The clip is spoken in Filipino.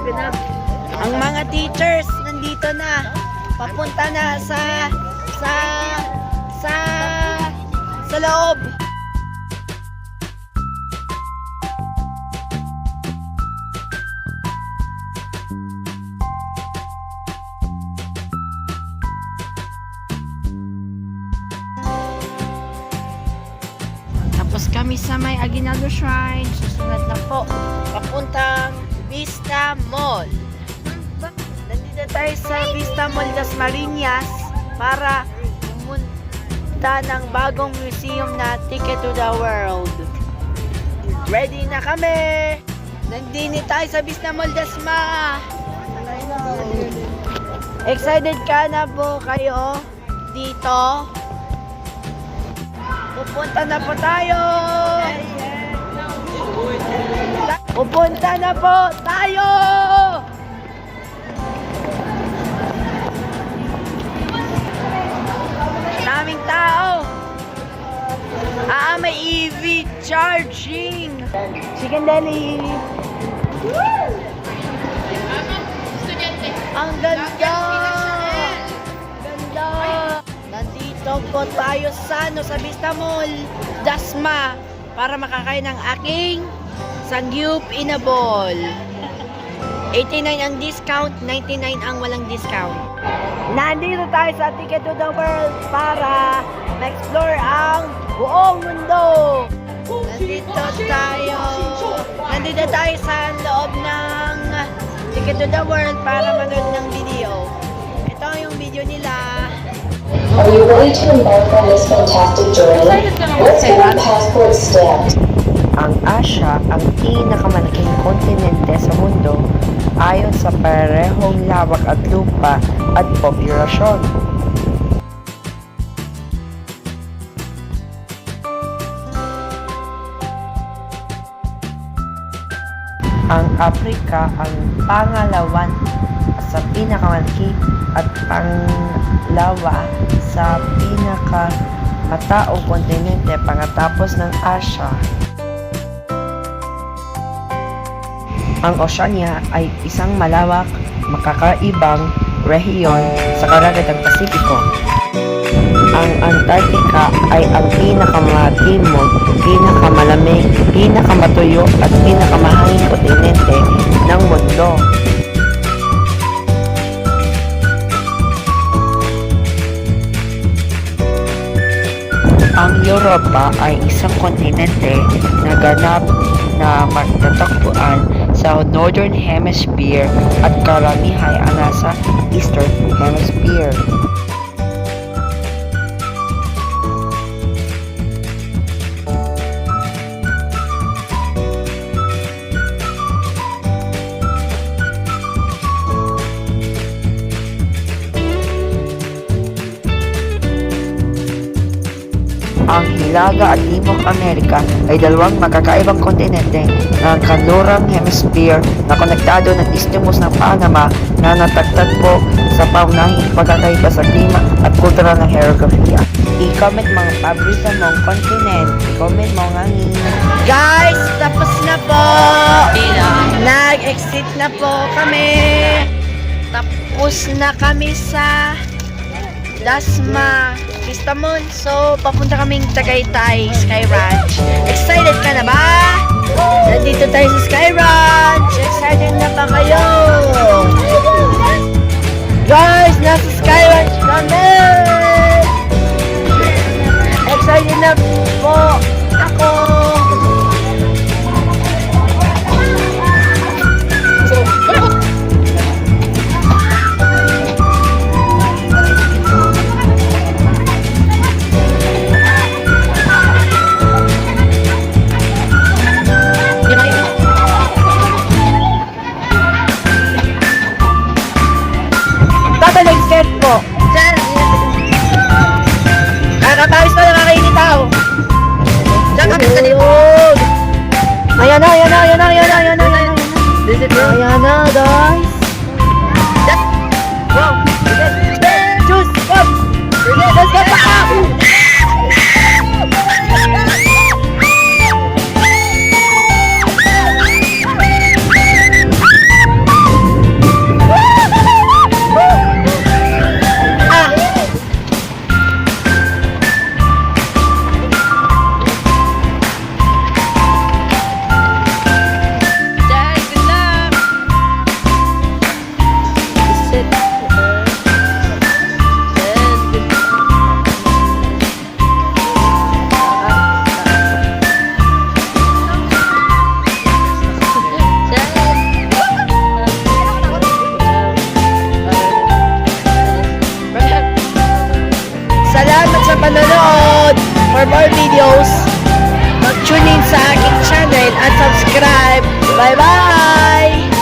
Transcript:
Ang mga teachers nandito na. Papunta na sa loob. Tapos kami sa may Aguinaldo Shrine. Susunod na po. Papuntang Vista Mall. Nandito tayo sa Vista Mall Dasmariñas para pumunta ng bagong museum na Ticket to the World. Ready na kami! Nandito tayo sa Vista Mall Dasma. Excited ka na po kayo dito? Pupunta na po tayo! Pupunta na po tayo! Daming tao! May EV charging! Chicken deli! Ang ganda! Ganda! Nandito po tayo sa Vista Mall, Dasma, para makakain ng aking Sangyup Inabol. 89 ang discount, 99 ang walang discount. Nandito tayo sa Ticket to the World para ma-explore ang buong mundo. Nandito tayo sa loob ng Ticket to the World para manood ng video. Ito yung video nila. Are you ready to embark on this fantastic journey? Let's get our passports stamped. Ang Asia ang pinakamalaking kontinente sa mundo ayon sa parehong lawak at lupa at populasyon. Ang Afrika ang pangalawan sa pinakamalaki at panglawa sa pinakamataong kontinente pangatapos ng Asia. Ang Oceania ay isang malawak, makakaibang rehiyon sa karagatang Pasipiko. Ang Antarctica ay ang pinakamatimog, pinakamalamig, pinakamatuyo at pinakamahanging kontinente ng mundo. Ang Europa ay isang kontinente na ganap na matatagpuan sa Northern Hemisphere at karamihan ay nasa Eastern Hemisphere. Ang Hilaga at Timog Amerika ay dalawang magkakaibang kontinente ng kanlurang hemisphere na konektado ng Isthmus ng Panama na natagtagpo sa paunahing pagkakaiba sa klima at kultura ng geografiya. I-comment mga paborito mong kontinent. I-comment mo nga Guys, tapos na po! Nag-exit na po kami! Tapos na kami sa Dasma Vista Mall. So, papunta kaming Tagaytay Sky Ranch. Excited ka na ba? Nandito tayo sa Sky Ranch. Excited na ba kayo? Guys, nasa Sky Ranch kami! Excited na po ako! Tatalag skirt po. for more videos, mag-tune in sa aking channel at subscribe. Bye-bye!